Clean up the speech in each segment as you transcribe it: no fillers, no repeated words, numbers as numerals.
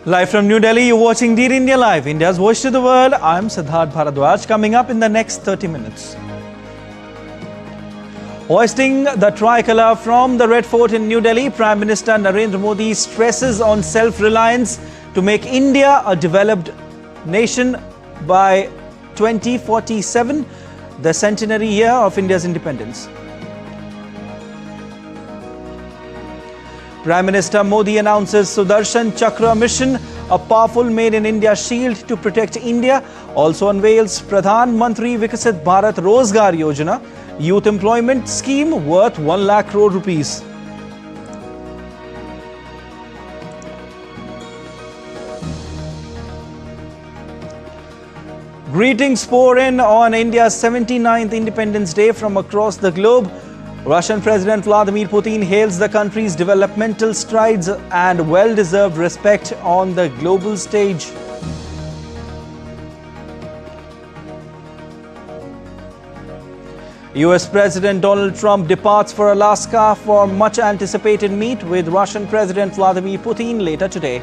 Live from New Delhi, you're watching DD India Live, India's voice to the world. I'm Siddharth Bharadwaj. Coming up in the next 30 minutes. Hoisting the tricolour from the Red Fort in New Delhi, Prime Minister Narendra Modi stresses on self-reliance to make India a developed nation by 2047, the centenary year of India's independence. Prime Minister Modi announces Sudarshan Chakra mission, a powerful made-in-India shield to protect India. Also unveils Pradhan Mantri Vikasit Bharat Rozgar Yojana, youth employment scheme worth 1 lakh crore rupees. Greetings pour in on India's 79th Independence Day from across the globe. Russian President Vladimir Putin hails the country's developmental strides and well-deserved respect on the global stage. US President Donald Trump departs for Alaska for much-anticipated meet with Russian President Vladimir Putin later today.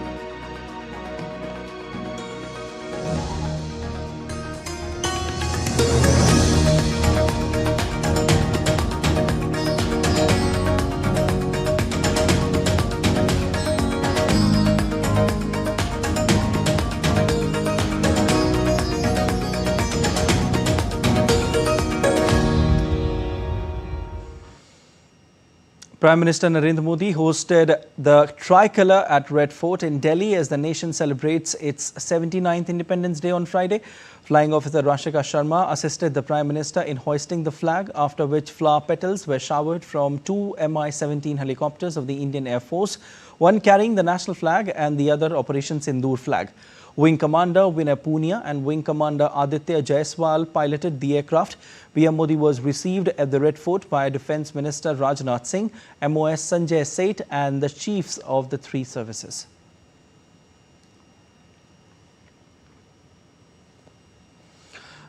Prime Minister Narendra Modi hosted the tricolour at Red Fort in Delhi as the nation celebrates its 79th Independence Day on Friday. Flying Officer Rashika Sharma assisted the Prime Minister in hoisting the flag, after which flower petals were showered from two Mi-17 helicopters of the Indian Air Force, one carrying the national flag and the other Operation Sindoor flag. Wing Commander Vinay Punia and Wing Commander Aditya Jaiswal piloted the aircraft. PM Modi was received at the Red Fort by Defence Minister Rajnath Singh, MOS Sanjay Seth and the chiefs of the three services.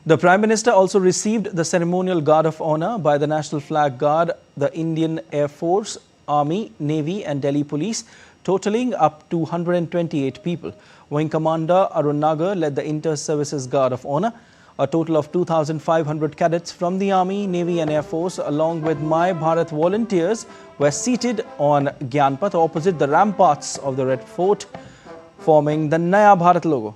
The Prime Minister also received the ceremonial Guard of Honour by the National Flag Guard, the Indian Air Force, Army, Navy and Delhi Police, totalling up to 128 people. Wing Commander Arun Nagar led the Inter-Services Guard of Honour. A total of 2,500 cadets from the Army, Navy and Air Force, along with My Bharat volunteers, were seated on Gyanpath opposite the ramparts of the Red Fort, forming the Naya Bharat logo.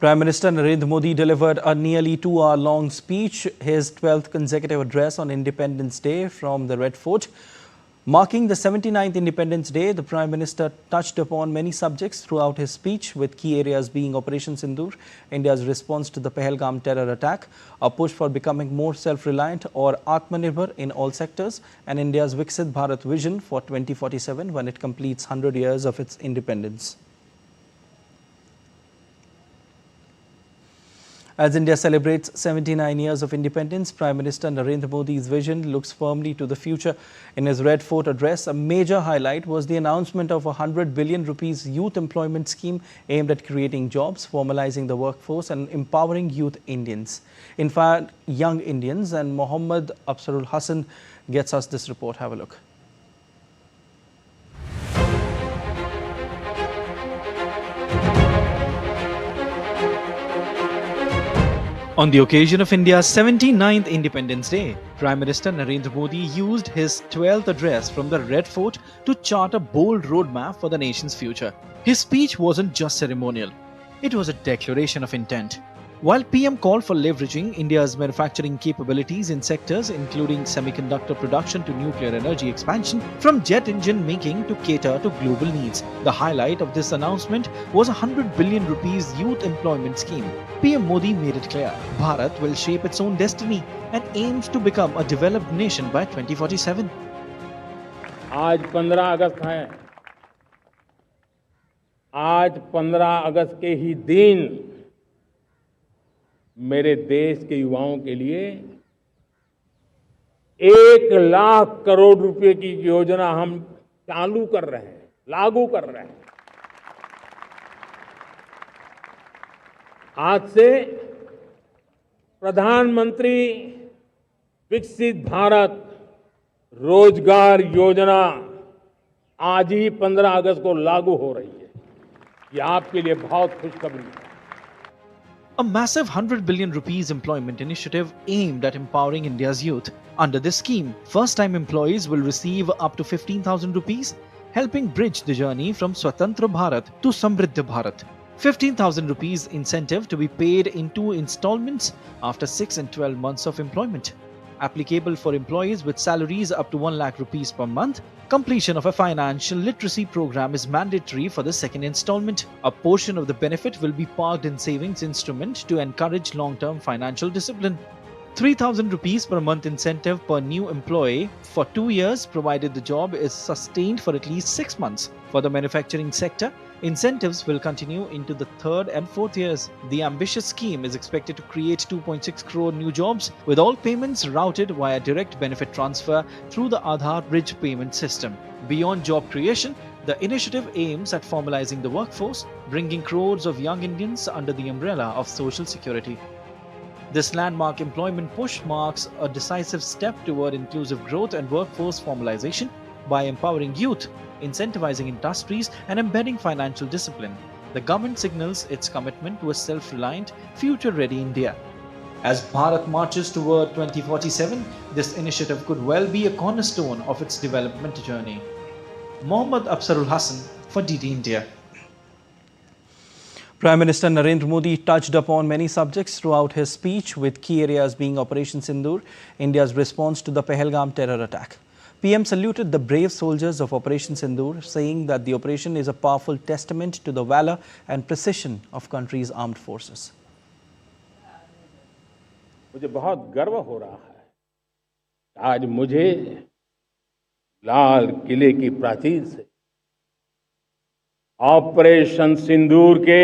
Prime Minister Narendra Modi delivered a nearly 2-hour-long speech, his 12th consecutive address on Independence Day from the Red Fort. Marking the 79th Independence Day, the Prime Minister touched upon many subjects throughout his speech, with key areas being Operation Sindoor, India's response to the Pahalgam terror attack, a push for becoming more self-reliant or Atmanirbhar in all sectors, and India's Viksit Bharat vision for 2047 when it completes 100 years of its independence. As India celebrates 79 years of independence, Prime Minister Narendra Modi's vision looks firmly to the future. In his Red Fort address, a major highlight was the announcement of a 100 billion rupees youth employment scheme aimed at creating jobs, formalizing the workforce and empowering youth Indians. In fact, young Indians, and Mohammad Absarul Hassan gets us this report. Have a look. On the occasion of India's 79th Independence Day, Prime Minister Narendra Modi used his 12th address from the Red Fort to chart a bold roadmap for the nation's future. His speech wasn't just ceremonial, it was a declaration of intent. While PM called for leveraging India's manufacturing capabilities in sectors including semiconductor production to nuclear energy expansion, from jet engine making to cater to global needs, the highlight of this announcement was a 100 billion rupees youth employment scheme. PM Modi made it clear, Bharat will shape its own destiny and aims to become a developed nation by 2047. आज 15 अगस्त है। आज 15 अगस्त के ही दिन मेरे देश के युवाओं के लिए 1,00,000 करोड़ रुपए की योजना हम चालू कर रहे हैं, लागू कर रहे हैं। आज से प्रधानमंत्री विकसित भारत रोजगार योजना आज ही 15 अगस्त को लागू हो रही है। ये आपके लिए बहुत खुशखबरी है। A massive 100 billion rupees employment initiative aimed at empowering India's youth. Under this scheme, first-time employees will receive up to 15,000 rupees, helping bridge the journey from Swatantra Bharat to Samriddha Bharat. 15,000 rupees incentive to be paid in 2 installments after 6 and 12 months of employment. Applicable for employees with salaries up to 1 lakh rupees per month. Completion of a financial literacy program is mandatory for the second installment. A portion of the benefit will be parked in savings instrument to encourage long-term financial discipline. 3,000 rupees per month incentive per new employee for 2 years provided the job is sustained for at least 6 months. For the manufacturing sector, incentives will continue into the 3rd and 4th years. The ambitious scheme is expected to create 2.6 crore new jobs, with all payments routed via direct benefit transfer through the Aadhaar Bridge payment system. Beyond job creation, the initiative aims at formalizing the workforce, bringing crores of young Indians under the umbrella of social security. This landmark employment push marks a decisive step toward inclusive growth and workforce formalization by empowering youth, incentivizing industries, and embedding financial discipline. The government signals its commitment to a self-reliant, future-ready India. As Bharat marches toward 2047, this initiative could well be a cornerstone of its development journey. Mohammad Afzarul Hasan for DD India. Prime Minister Narendra Modi touched upon many subjects throughout his speech, with key areas being Operation Sindoor, India's response to the Pahalgam terror attack. PM saluted the brave soldiers of Operation Sindoor, saying that the operation is a powerful testament to the valor and precision of country's armed forces. मुझे बहुत गर्व हो रहा है। आज मुझे लाल किले की प्राचीर से ऑपरेशन सिंदूर के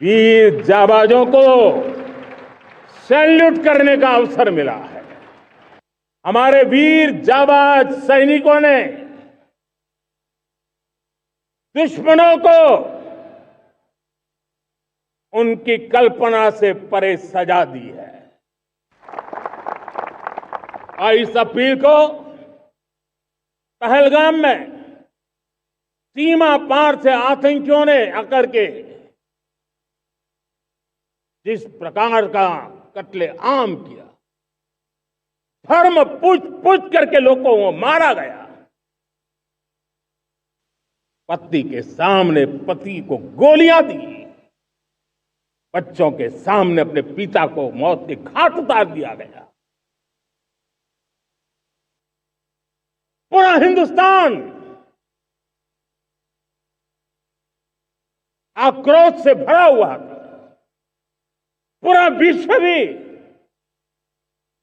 वीर जाबाजों को सैल्यूट करने का अवसर मिला है। हमारे वीर जाबाज सैनिकों ने दुश्मनों को उनकी कल्पना से परे सजा दी है। और इस अपील को पहलगाम में सीमा पार से आतंकियों ने आकर के जिस प्रकार का कत्ले आम किया, धर्म पूछ करके लोगों को मारा गया, पत्नी के सामने पति को गोलियां दी, बच्चों के सामने अपने पिता को मौत के घाट उतार दिया गया। पूरा हिंदुस्तान आक्रोश से भरा हुआ था। पूरा विश्व भी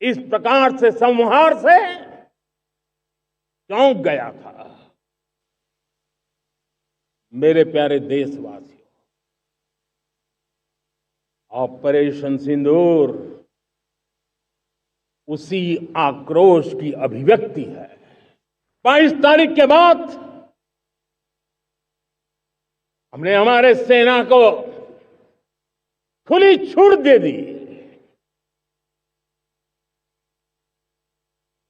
इस प्रकार से संहार से चौंक गया था। मेरे प्यारे देशवासियों, ऑपरेशन सिंदूर उसी आक्रोश की अभिव्यक्ति है। 22 तारीख के बाद हमने हमारे सेना को खुली छूट दे दी।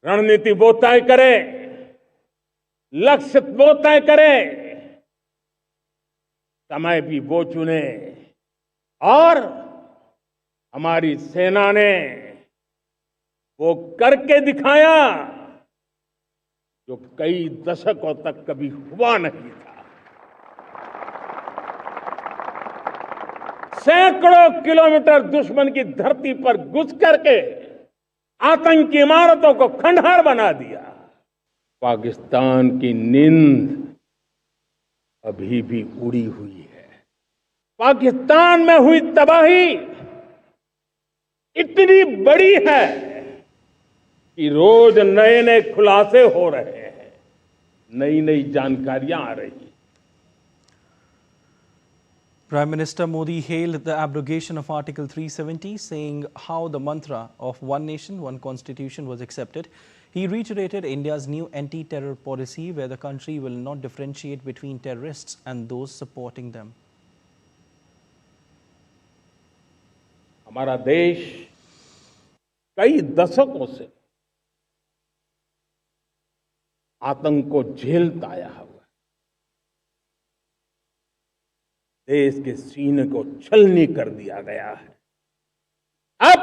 रणनीति वो तय करे, लक्ष्य वो तय करे, समय भी वो चुने, और हमारी सेना ने वो करके दिखाया जो कई दशकों तक कभी हुआ नहीं था। सैकड़ों किलोमीटर दुश्मन की धरती पर घुस करके आतंकी इमारतों को खंडहर बना दिया। पाकिस्तान की नींद अभी भी उड़ी हुई है। पाकिस्तान में हुई तबाही इतनी बड़ी है कि रोज नए नए खुलासे हो रहे हैं, नई नई जानकारियां आ रही हैं। Prime Minister Modi hailed the abrogation of Article 370, saying how the mantra of one nation, one constitution was accepted. He reiterated India's new anti-terror policy, where the country will not differentiate between terrorists and those supporting them. हमारा देश कई दशकों से आतंक को झेलता आया हुआ, देश के सीने को छलनी कर दिया गया है। अब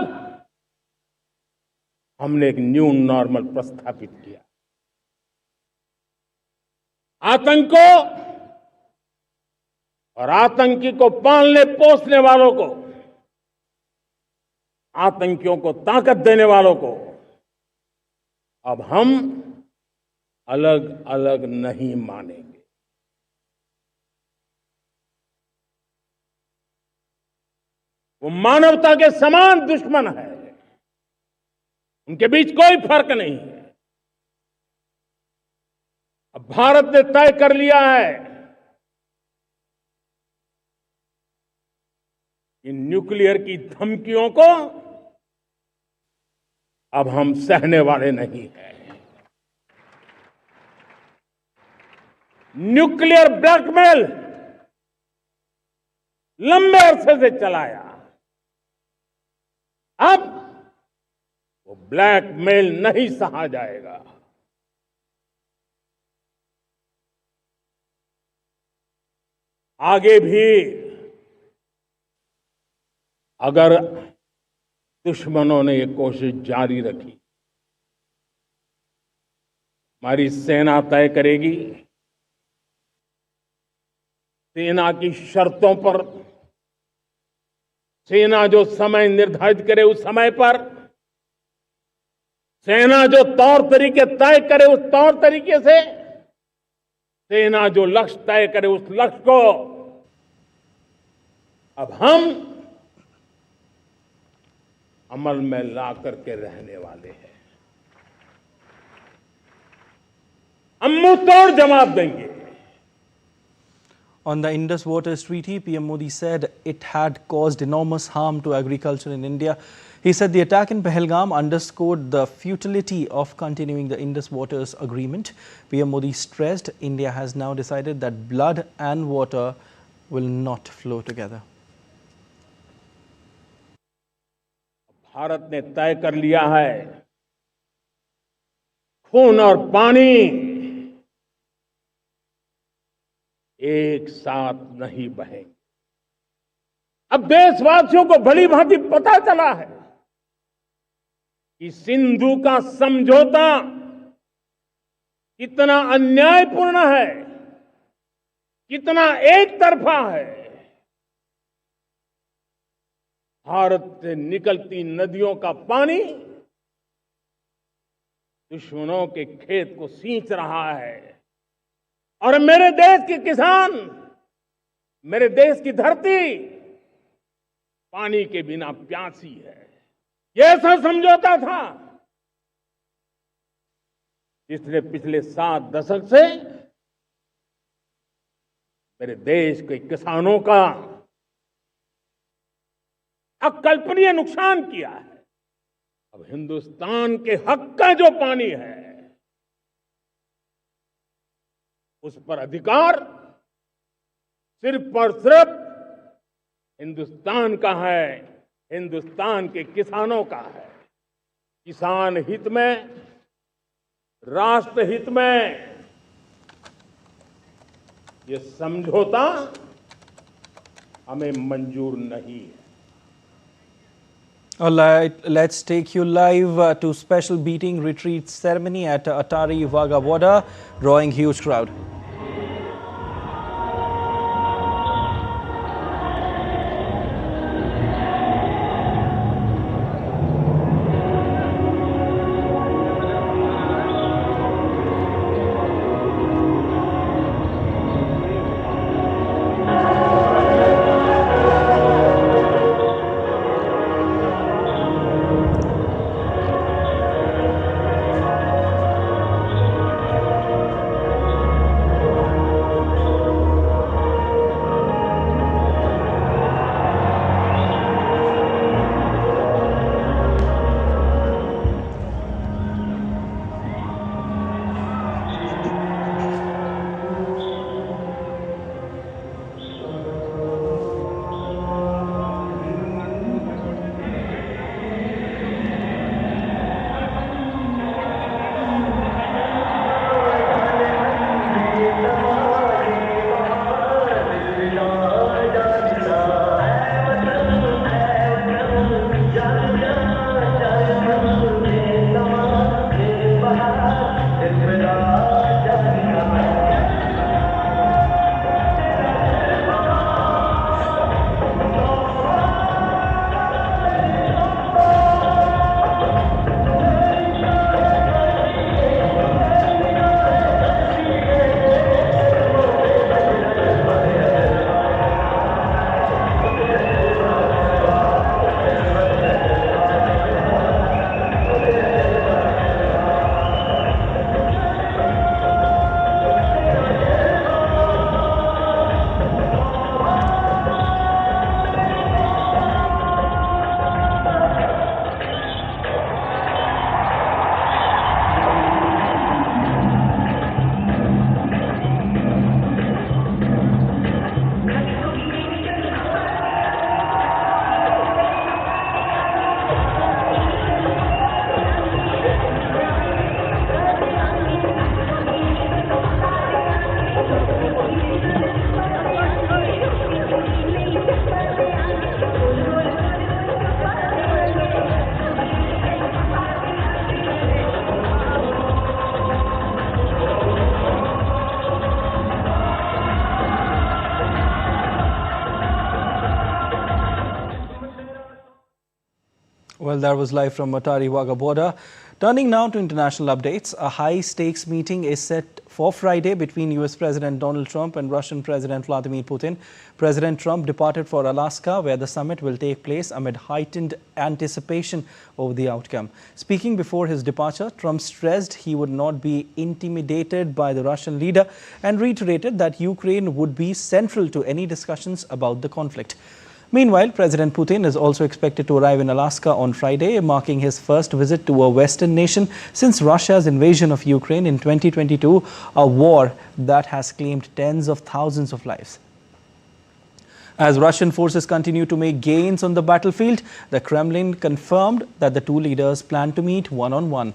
हमने एक न्यू नॉर्मल प्रस्थापित किया। आतंक को और आतंकी को पालने पोसने वालों को, आतंकियों को ताकत देने वालों को अब हम अलग अलग नहीं मानेंगे। वो मानवता के समान दुश्मन है, उनके बीच कोई फर्क नहीं है। अब भारत ने तय कर लिया है कि न्यूक्लियर की धमकियों को अब हम सहने वाले नहीं हैं। न्यूक्लियर ब्लैकमेल लंबे अरसे से चलाया, अब वो ब्लैकमेल नहीं सहा जाएगा। आगे भी अगर दुश्मनों ने ये कोशिश जारी रखी, हमारी सेना तय करेगी, सेना की शर्तों पर, सेना जो समय निर्धारित करे उस समय पर, सेना जो तौर तरीके तय करे उस तौर तरीके से, सेना जो लक्ष्य तय करे उस लक्ष्य को अब हम अमल में ला करके रहने वाले हैं। हम मुंह तोड़ जवाब देंगे। On the Indus Waters Treaty, PM Modi said it had caused enormous harm to agriculture in India. He said the attack in Pahalgam underscored the futility of continuing the Indus Waters Agreement. PM Modi stressed India has now decided that blood and water will not flow together. Bharat ने तय कर लिया है, खून और पानी एक साथ नहीं बहेंगे। अब देशवासियों को भली भांति पता चला है कि सिंधु का समझौता कितना अन्यायपूर्ण है, कितना एक तरफा है। भारत से निकलती नदियों का पानी दुश्मनों के खेत को सींच रहा है और मेरे देश के किसान, मेरे देश की धरती पानी के बिना प्यासी है। ये ऐसा समझौता था जिसने पिछले 7 दशक से मेरे देश के किसानों का अकल्पनीय नुकसान किया है। अब हिंदुस्तान के हक का जो पानी है उस पर अधिकार सिर्फ और सिर्फ हिंदुस्तान का है, हिंदुस्तान के किसानों का है। किसान हित में, राष्ट्र हित में ये समझौता हमें मंजूर नहीं है। All right, let's take you live to special beating retreat ceremony at Atari Wagah border, drawing huge crowd. Well, that was live from Matari Wagah border. Turning now to international updates, a high-stakes meeting is set for Friday between US President Donald Trump and Russian President Vladimir Putin. President Trump departed for Alaska, where the summit will take place amid heightened anticipation over the outcome. Speaking before his departure, Trump stressed he would not be intimidated by the Russian leader and reiterated that Ukraine would be central to any discussions about the conflict. Meanwhile, President Putin is also expected to arrive in Alaska on Friday, marking his first visit to a Western nation since Russia's invasion of Ukraine in 2022, a war that has claimed tens of thousands of lives. As Russian forces continue to make gains on the battlefield, the Kremlin confirmed that the two leaders plan to meet one-on-one.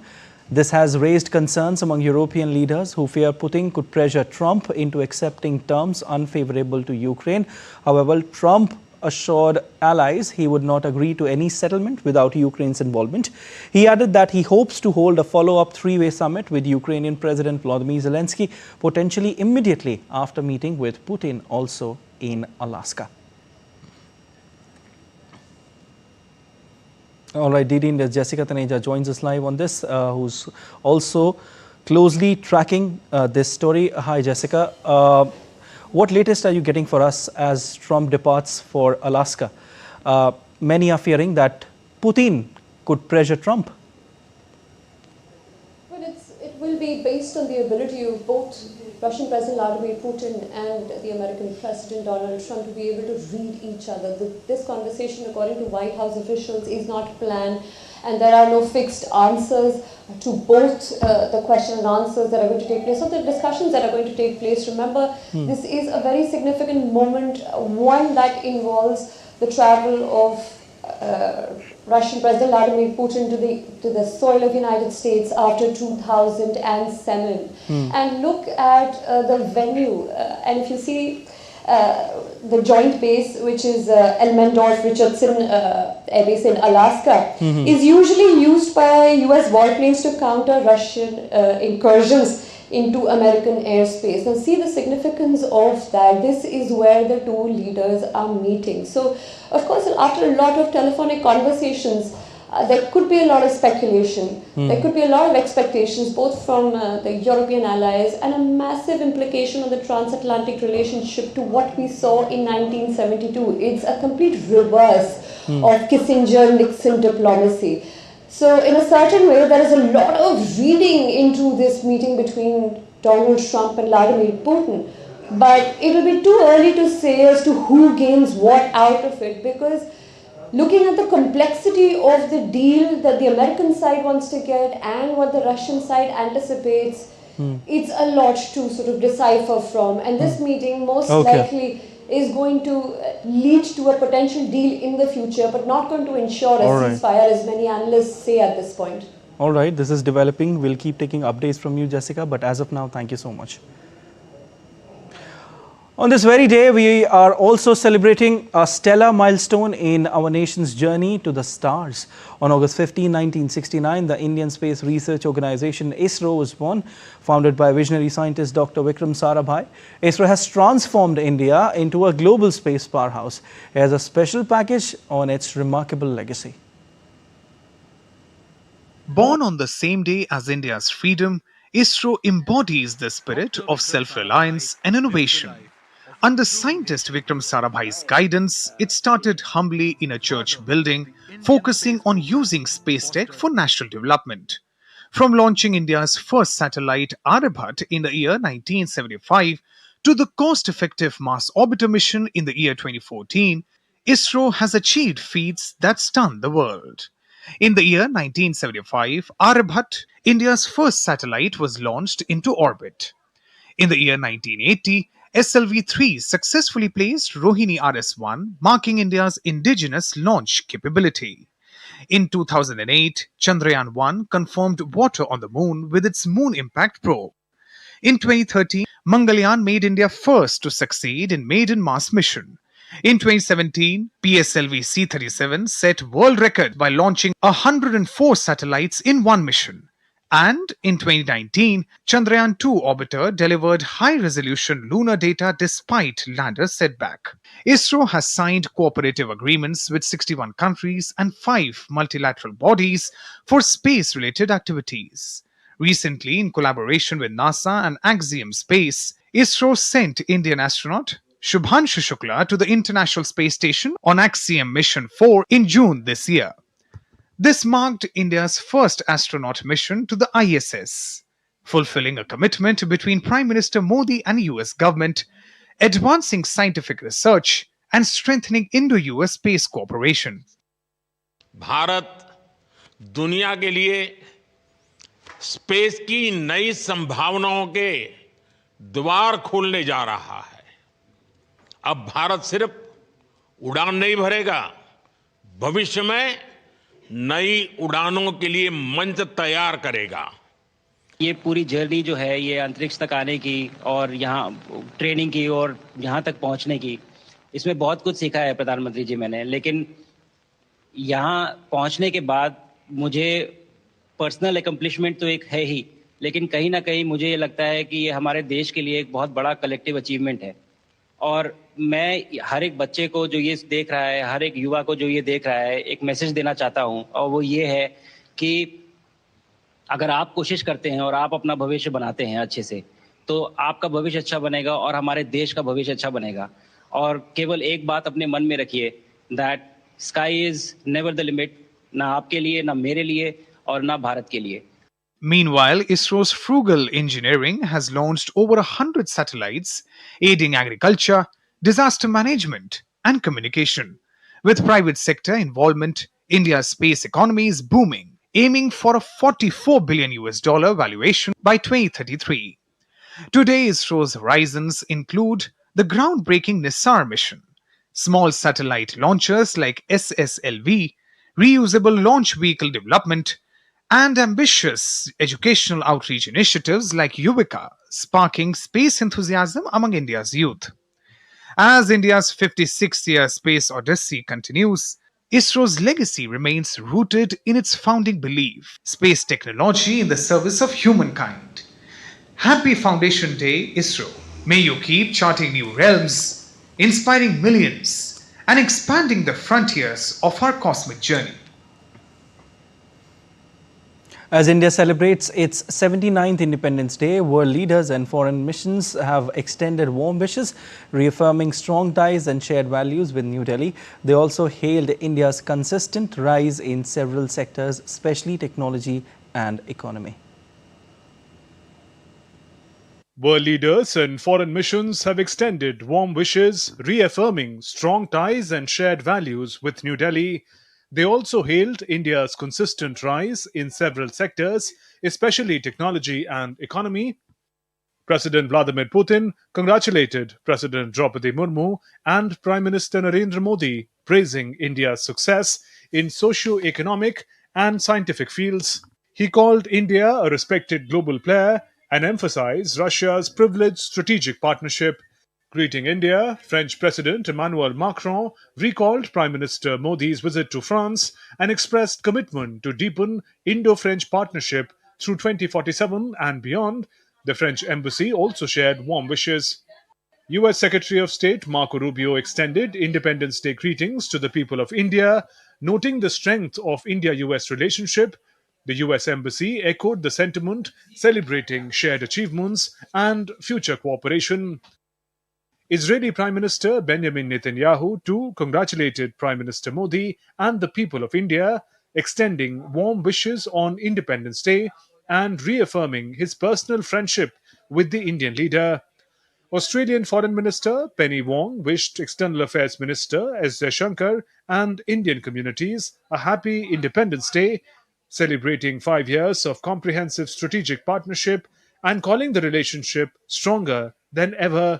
This has raised concerns among European leaders who fear Putin could pressure Trump into accepting terms unfavorable to Ukraine. However, Trump assured allies he would not agree to any settlement without Ukraine's involvement. He added that he hopes to hold a follow-up three-way summit with Ukrainian President Volodymyr Zelensky, potentially immediately after meeting with Putin also in Alaska. All right, Didi, Jessica Taneja joins us live on this, who's also closely tracking this story. Hi, Jessica. What latest are you getting for us as Trump departs for Alaska? Many are fearing that Putin could pressure Trump. Well, it will be based on the ability of both Russian President Vladimir Putin and the American President Donald Trump to be able to read each other. This conversation, according to White House officials, is not planned, and there are no fixed answers to both the question and answers that are going to take place, or the discussions that are going to take place. Remember, this is a very significant moment, one that involves the travel of Russian President Vladimir Putin to the soil of the United States after 2007. And look at the venue, and if you see the joint base, which is Elmendorf-Richardson Air Base in Alaska, is usually used by US warplanes to counter Russian incursions into American airspace. Now see the significance of that. This is where the two leaders are meeting. So, of course, after a lot of telephonic conversations, there could be a lot of speculation. There could be a lot of expectations, both from the European allies, and a massive implication on the transatlantic relationship to what we saw in 1972. It's a complete reverse of Kissinger-Nixon diplomacy. So in a certain way, there is a lot of reading into this meeting between Donald Trump and Vladimir Putin. But it will be too early to say as to who gains what out of it, because looking at the complexity of the deal that the American side wants to get and what the Russian side anticipates, it's a lot to sort of decipher from. And this meeting most likely is going to lead to a potential deal in the future, but not going to ensure a ceasefire, as many analysts say at this point. All right, this is developing. We'll keep taking updates from you, Jessica, but as of now, thank you so much. On this very day, we are also celebrating a stellar milestone in our nation's journey to the stars. On August 15, 1969, the Indian Space Research Organization ISRO was born, founded by visionary scientist Dr. Vikram Sarabhai. ISRO has transformed India into a global space powerhouse. Here's a special package on its remarkable legacy. Born on the same day as India's freedom, ISRO embodies the spirit of self-reliance and innovation. Under scientist Vikram Sarabhai's guidance, it started humbly in a church building, focusing on using space tech for national development. From launching India's first satellite Aryabhat in the year 1975 to the cost-effective Mars Orbiter mission in the year 2014, ISRO has achieved feats that stun the world. In the year 1975, Aryabhat, India's first satellite, was launched into orbit. In the year 1980, SLV-3 successfully placed Rohini RS-1, marking India's indigenous launch capability. In 2008, Chandrayaan-1 confirmed water on the moon with its Moon Impact Probe. In 2013, Mangalyaan made India first to succeed in maiden Mars mission. In 2017, PSLV C-37 set world record by launching 104 satellites in one mission. And in 2019, Chandrayaan 2 orbiter delivered high-resolution lunar data despite lander setback. ISRO has signed cooperative agreements with 61 countries and 5 multilateral bodies for space-related activities. Recently, in collaboration with NASA and Axiom Space, ISRO sent Indian astronaut Shubhanshu Shukla to the International Space Station on Axiom Mission 4 in June this year. This marked India's first astronaut mission to the ISS, fulfilling a commitment between Prime Minister Modi and US government, advancing scientific research and strengthening Indo-US space cooperation. Bharat दुनिया के लिए space की नई संभावनाओं के द्वार खोलने जा रहा है। अब भारत सिर्फ उड़ान नहीं भरेगा, भविष्य में नई उड़ानों के लिए मंच तैयार करेगा। ये पूरी जर्नी जो है ये अंतरिक्ष तक आने की और यहाँ ट्रेनिंग की और यहाँ तक पहुँचने की, इसमें बहुत कुछ सीखा है प्रधानमंत्री जी मैंने। लेकिन यहाँ पहुँचने के बाद मुझे पर्सनल अकम्पलिशमेंट तो एक है ही, लेकिन कहीं ना कहीं मुझे ये लगता है कि ये हमारे देश के लिए एक बहुत बड़ा कलेक्टिव अचीवमेंट है। और मैं हर एक बच्चे को जो ये देख रहा है, हर एक युवा को जो ये देख रहा है, एक मैसेज देना चाहता हूँ, और वो ये है कि अगर आप कोशिश करते हैं और आप अपना भविष्य बनाते हैं अच्छे से, तो आपका भविष्य अच्छा बनेगा और हमारे देश का भविष्य अच्छा बनेगा। और केवल एक बात अपने मन में रखिए, that sky is never the limit, ना आपके लिए, ना मेरे लिए और ना भारत के लिए। Meanwhile, ISRO's frugal engineering has launched over 100 satellites, aiding agriculture, disaster management, and communication. With private sector involvement, India's space economy is booming, aiming for a $44 billion valuation by 2033. Today, ISRO's horizons include the groundbreaking NISAR mission, small satellite launchers like SSLV, reusable launch vehicle development, and ambitious educational outreach initiatives like Yuvika, sparking space enthusiasm among India's youth. As India's 56th-year space odyssey continues, ISRO's legacy remains rooted in its founding belief: space technology in the service of humankind. Happy Foundation Day, ISRO. May you keep charting new realms, inspiring millions, and expanding the frontiers of our cosmic journey. As India celebrates its 79th Independence Day, world leaders and foreign missions have extended warm wishes, reaffirming strong ties and shared values with New Delhi. They also hailed India's consistent rise in several sectors, especially technology and economy. World leaders and foreign missions have extended warm wishes, reaffirming strong ties and shared values with New Delhi. They also hailed India's consistent rise in several sectors, especially technology and economy. President Vladimir Putin congratulated President Draupadi Murmu and Prime Minister Narendra Modi, praising India's success in socio-economic and scientific fields. He called India a respected global player and emphasized Russia's privileged strategic partnership. Greeting India, French President Emmanuel Macron recalled Prime Minister Modi's visit to France and expressed commitment to deepen Indo-French partnership through 2047 and beyond. The French embassy also shared warm wishes. US Secretary of State Marco Rubio extended Independence Day greetings to the people of India, noting the strength of India-US relationship. The US Embassy echoed the sentiment, celebrating shared achievements and future cooperation. Israeli Prime Minister Benjamin Netanyahu too congratulated Prime Minister Modi and the people of India, extending warm wishes on Independence Day and reaffirming his personal friendship with the Indian leader. Australian Foreign Minister Penny Wong wished External Affairs Minister S. Jaishankar and Indian communities a happy Independence Day, celebrating 5 years of comprehensive strategic partnership and calling the relationship stronger than ever.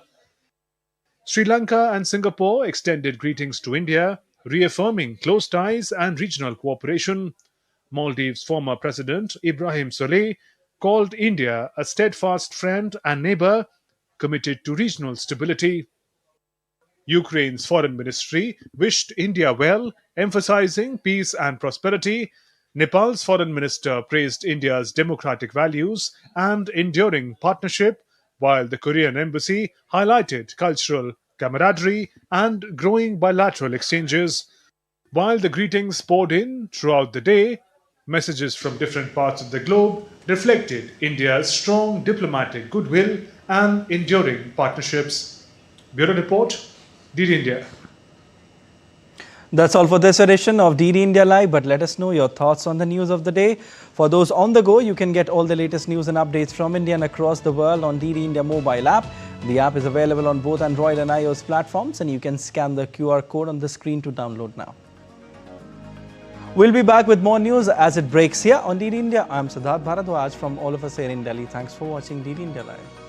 Sri Lanka and Singapore extended greetings to India, reaffirming close ties and regional cooperation. Maldives' former president Ibrahim Solih called India a steadfast friend and neighbor committed to regional stability. Ukraine's foreign ministry wished India well, emphasizing peace and prosperity. Nepal's foreign minister praised India's democratic values and enduring partnership, while the Korean embassy highlighted cultural camaraderie and growing bilateral exchanges. While the greetings poured in throughout the day, messages from different parts of the globe reflected India's strong diplomatic goodwill and enduring partnerships. Bureau Report, DD India. That's all for this edition of DD India Live, but let us know your thoughts on the news of the day. For those on the go, you can get all the latest news and updates from India and across the world on DD India mobile app. The app is available on both Android and iOS platforms, and you can scan the QR code on the screen to download now. We'll be back with more news as it breaks here on DD India. I'm Siddharth Bharadwaj from all of us here in Delhi. Thanks for watching DD India Live.